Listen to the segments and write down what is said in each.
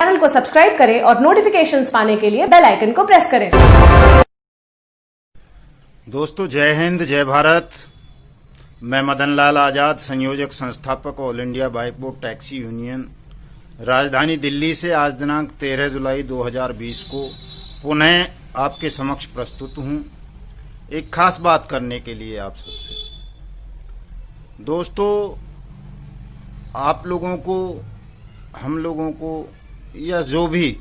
Channel को subscribe करें और नोटिफिकेशंस पाने के लिए बेल आइकन को प्रेस करें। दोस्तों, जय हिंद, जय भारत। मैं मदन लाल आजाद, संयोजक संस्थापक all India bike boat taxi union, राजधानी दिल्ली से आज दिनांक 13 जुलाई 2020 को पुनः आपके समक्ष प्रस्तुत हूं एक खास बात करने के लिए आप सबसे। दोस्तों, आप लोगों को, हम लोगों को, या जो भी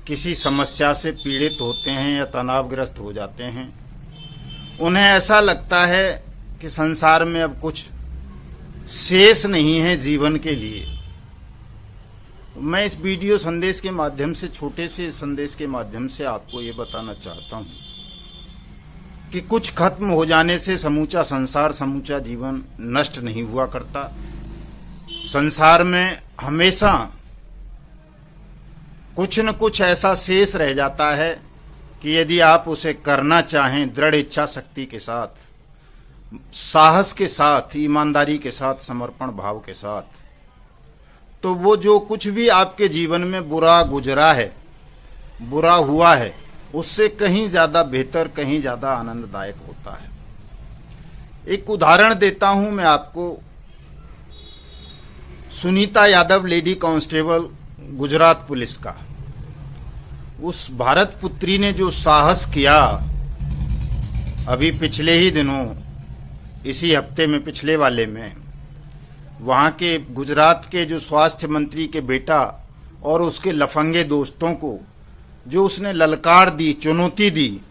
किसी समस्या से पीड़ित होते हैं या तनावग्रस्त हो जाते हैं, उन्हें ऐसा लगता है कि संसार में अब कुछ शेष नहीं है जीवन के लिए। मैं इस वीडियो संदेश के माध्यम से, छोटे से संदेश के माध्यम से आपको ये बताना चाहता हूं कि कुछ खत्म हो जाने से समूचा संसार, समूचा जीवन नष्ट नहीं हुआ करता। संसार में हमेशा कुछ न कुछ ऐसा शेष रह जाता है कि यदि आप उसे करना चाहें दृढ़ इच्छा शक्ति के साथ, साहस के साथ, ईमानदारी के साथ, समर्पण भाव के साथ, तो वो जो कुछ भी आपके जीवन में बुरा गुजरा है, बुरा हुआ है, उससे कहीं ज्यादा बेहतर, कहीं ज्यादा आनंददायक होता है। एक उदाहरण देता हूं मैं आपको। Sunita Yadav, lady constable, Gujarat police का, उस भारत पुत्री ने जो साहस किया अभी पिछले ही दिनों, इसी हफ्ते में, पिछले वाले में, वहां के गुजरात के जो स्वास्थ्य मंत्री के बेटा और उसके लफंगे दोस्तों को जो उसने ललकार दी, चुनौती दी,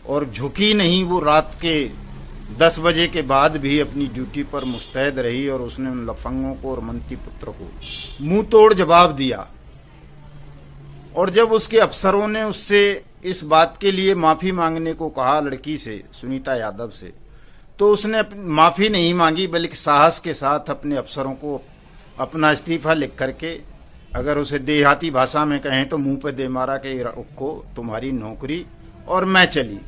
और झुकी नहीं। वो रात के 10 बजे के बाद भी अपनी ड्यूटी पर मुस्तैद रही और उसने उन लफंगों को और मंत्री पुत्र को मुंह तोड़ जवाब दिया। और जब उसके अफसरों ने उससे इस बात के लिए माफी मांगने को कहा, लड़की से, सुनीता यादव से, तो उसने माफी नहीं मांगी, बल्कि साहस के साथ अपने अफसरों को अपना इस्तीफा लिख करके, अगर उसे देहाती भाषा में कहें तो मुंह पे दे मारा कि को तुम्हारी नौकरी, और मैं चली।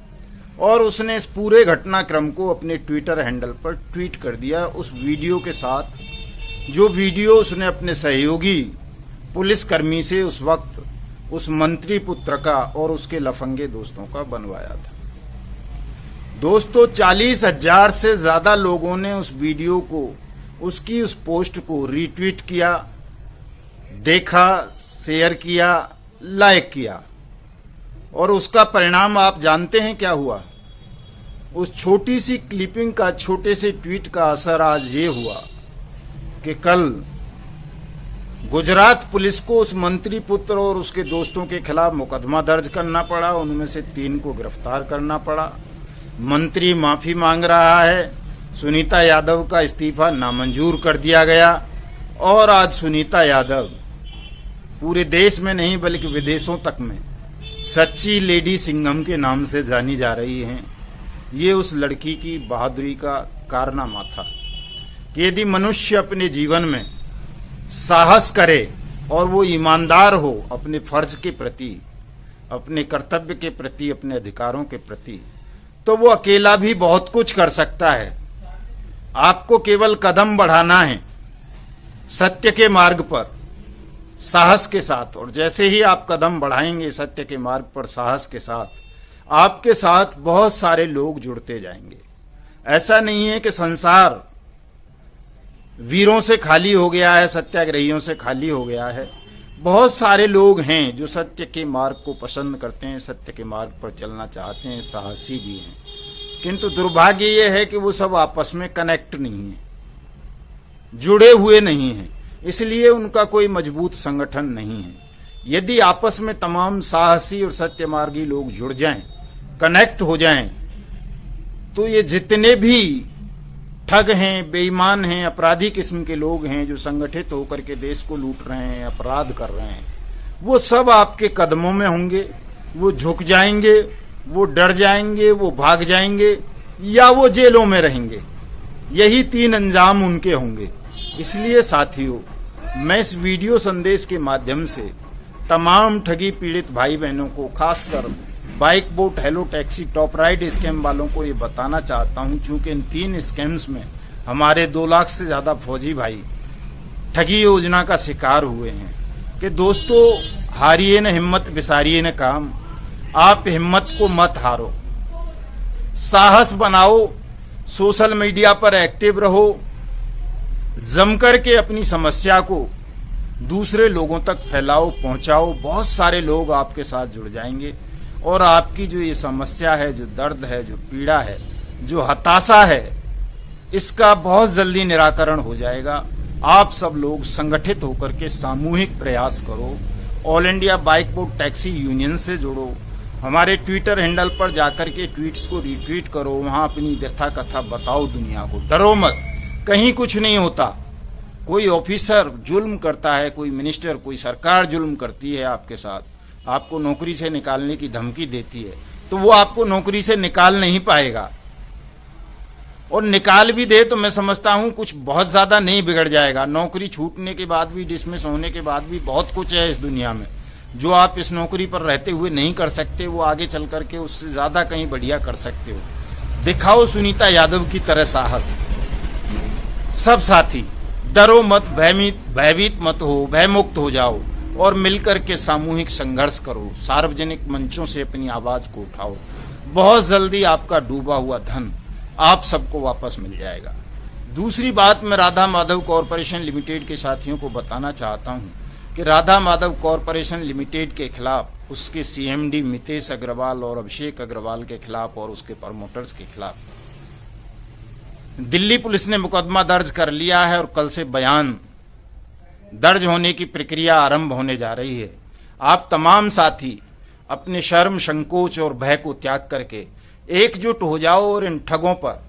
और उसने इस पूरे घटनाक्रम को अपने ट्विटर हैंडल पर ट्वीट कर दिया, उस वीडियो के साथ, जो वीडियो उसने अपने सहयोगी पुलिसकर्मी से उस वक्त, उस मंत्री पुत्र का और उसके लफंगे दोस्तों का बनवाया था। दोस्तों, 40,000 से ज्यादा लोगों ने उस वीडियो को, उसकी उस पोस्ट को रीट्वीट किया, देखा, शेयर किया, लाइक किया। और उसका परिणाम आप जानते हैं क्या हुआ? उस छोटी सी क्लिपिंग का, छोटे से ट्वीट का असर आज ये हुआ कि कल गुजरात पुलिस को उस मंत्री पुत्र और उसके दोस्तों के खिलाफ मुकदमा दर्ज करना पड़ा। उनमें से 3 को गिरफ्तार करना पड़ा। मंत्री माफी मांग रहा है। सुनीता यादव का इस्तीफा नामंजूर कर दिया गया। और आज सुनीता यादव पूरे देश में नहीं बल्कि विदेशों तक में सच्ची लेडी सिंघम के नाम से जानी जा रही हैं। ये उस लड़की की बहादुरी का कारनामा था कि यदि मनुष्य अपने जीवन में साहस करे और वो ईमानदार हो अपने फर्ज के प्रति, अपने कर्तव्य के प्रति, अपने अधिकारों के प्रति, तो वो अकेला भी बहुत कुछ कर सकता है। आपको केवल कदम बढ़ाना है सत्य के मार्ग पर, साहस के साथ। और जैसे ही आप कदम बढ़ाएंगे सत्य के मार्ग पर साहस के साथ, आपके साथ बहुत सारे लोग जुड़ते जाएंगे। ऐसा नहीं है कि संसार वीरों से खाली हो गया है, सत्याग्रहियों से खाली हो गया है। बहुत सारे लोग हैं जो सत्य के मार्ग को पसंद करते हैं, सत्य के मार्ग पर चलना चाहते हैं, साहसी भी हैं। किंतु दुर्भाग्य ये है कि वो सब आपस में कनेक्ट नहीं है, जुड़े हुए नहीं हैं, इसलिए उनका कोई मजबूत संगठन नहीं है। यदि आपस में तमाम साहसी और सत्यमार्गी लोग जुड़ जाएं, कनेक्ट हो जाएं, तो ये जितने भी ठग हैं, बेईमान हैं, अपराधी किस्म के लोग हैं जो संगठित होकर के देश को लूट रहे हैं, अपराध कर रहे हैं, वो सब आपके कदमों में होंगे। वो झुक जाएंगे, वो डर जाएंगे, वो भाग जाएंगे, या वो जेलों में रहेंगे। यही 3 अंजाम उनके होंगे। इसलिए साथियों, मैं इस वीडियो संदेश के माध्यम से तमाम ठगी पीड़ित भाई बहनों को, खासकर bike boat, hello taxi, top ride scam वालों को ये बताना चाहता हूं, चूंकि इन 3 स्कैम्स में हमारे 2 लाख से ज्यादा फौजी भाई ठगी योजना का शिकार हुए हैं। कि दोस्तों हारिए न हिम्मत बिसारिए न काम, आप हिम्मत को मत हारो, साहस बनाओ, सोशल मीडिया पर एक्टिव रहो, जमकर के अपनी समस्या को दूसरे लोगों तक फैलाओ, पहुंचाओ। बहुत सारे लोग आपके साथ जुड़ जाएंगे और आपकी जो ये समस्या है, जो दर्द है, जो पीड़ा है, जो हताशा है, इसका बहुत जल्दी निराकरण हो जाएगा। आप सब लोग संगठित होकर के सामूहिक प्रयास करो, all India bike board taxi union से जुड़ो, हमारे ट्विटर हैंडल पर जाकर के ट्वीट्स को रिट्वीट करो, वहां अपनी व्यथा कथा बताओ दुनिया को। डरो मत, कहीं कुछ नहीं होता। कोई ऑफिसर जुल्म करता है, कोई मिनिस्टर, कोई सरकार जुल्म करती है आपके साथ, आपको नौकरी से निकालने की धमकी देती है, तो वो आपको नौकरी से निकाल नहीं पाएगा। और निकाल भी दे तो मैं समझता हूं कुछ बहुत ज्यादा नहीं बिगड़ जाएगा। नौकरी छूटने के बाद भी, डिसमिस होने के बाद भी बहुत कुछ है इस दुनिया में जो आप इस नौकरी पर रहते हुए नहीं कर सकते, वो आगे चल करके उससे ज्यादा कहीं बढ़िया कर सकते हो। दिखाओ सुनीता यादव की तरह साहस। सब साथी डरो मत, भयभीत मत हो, भयमुक्त हो जाओ और मिलकर के सामूहिक संघर्ष करो, सार्वजनिक मंचों से अपनी आवाज को उठाओ। बहुत जल्दी आपका डूबा हुआ धन आप सबको वापस मिल जाएगा। दूसरी बात मैं राधा माधव कॉरपोरेशन लिमिटेड के साथियों को बताना चाहता हूं कि राधा माधव कॉरपोरेशन लिमिटेड के खिलाफ, उसके सीएमडी मितेश अग्रवाल और अभिषेक अग्रवाल के खिलाफ और उसके प्रमोटर्स के खिलाफ दिल्ली पुलिस ने मुकदमा दर्ज कर लिया है और कल से बयान दर्ज होने की प्रक्रिया आरंभ होने जा रही है। आप तमाम साथी अपने शर्म, संकोच और भय को त्याग करके एकजुट हो जाओ और इन ठगों पर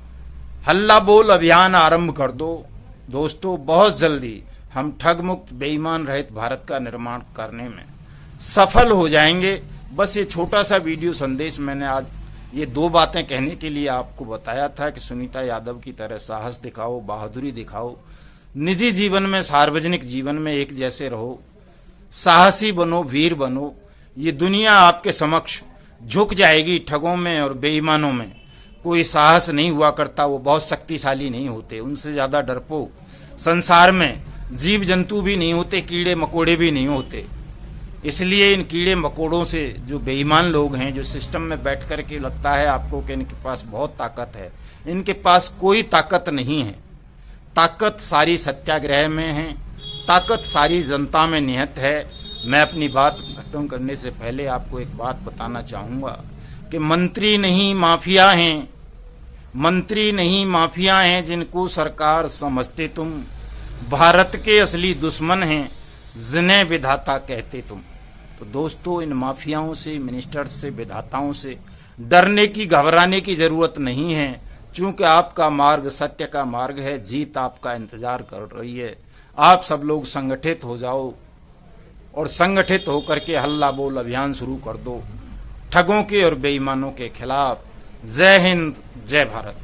हल्ला बोल अभियान आरंभ कर दो। दोस्तों बहुत जल्दी हम ठग मुक्त, बेईमान रहित भारत का निर्माण करने में सफल हो जाएंगे। बस ये छोटा सा वीडियो संदेश मैंने आज ये दो बातें कहने के लिए आपको बताया था कि सुनीता यादव की तरह साहस दिखाओ, बहादुरी दिखाओ, निजी जीवन में, सार्वजनिक जीवन में एक जैसे रहो, साहसी बनो, वीर बनो। ये दुनिया आपके समक्ष झुक जाएगी। ठगों में और बेईमानों में कोई साहस नहीं हुआ करता, वो बहुत शक्तिशाली नहीं होते, उनसे ज्यादा डरपोक संसार में जीव जंतु भी नहीं होते, कीड़े मकोड़े भी नहीं होते। इसलिए इन कीड़े मकोड़ों से जो बेईमान लोग हैं, जो सिस्टम में बैठ करके लगता है आपको कि इनके पास बहुत ताकत है, इनके पास कोई ताकत नहीं है। ताकत सारी सत्याग्रह में है, ताकत सारी जनता में निहित है। मैं अपनी बात खत्म करने से पहले आपको एक बात बताना चाहूंगा कि मंत्री नहीं माफिया हैं, मंत्री नहीं माफिया हैं जिनको सरकार समझते तुम, भारत के असली दुश्मन हैं जिन्हें विधाता कहते तुम। तो दोस्तों इन माफियाओं से, मिनिस्टर्स से, विधाताओं से डरने की, घबराने की जरूरत नहीं है, क्योंकि आपका मार्ग सत्य का मार्ग है। जीत आपका इंतजार कर रही है। आप सब लोग संगठित हो जाओ और संगठित होकर के हल्ला बोल अभियान शुरू कर दो ठगों के और बेईमानों के खिलाफ। जय हिंद, जय भारत।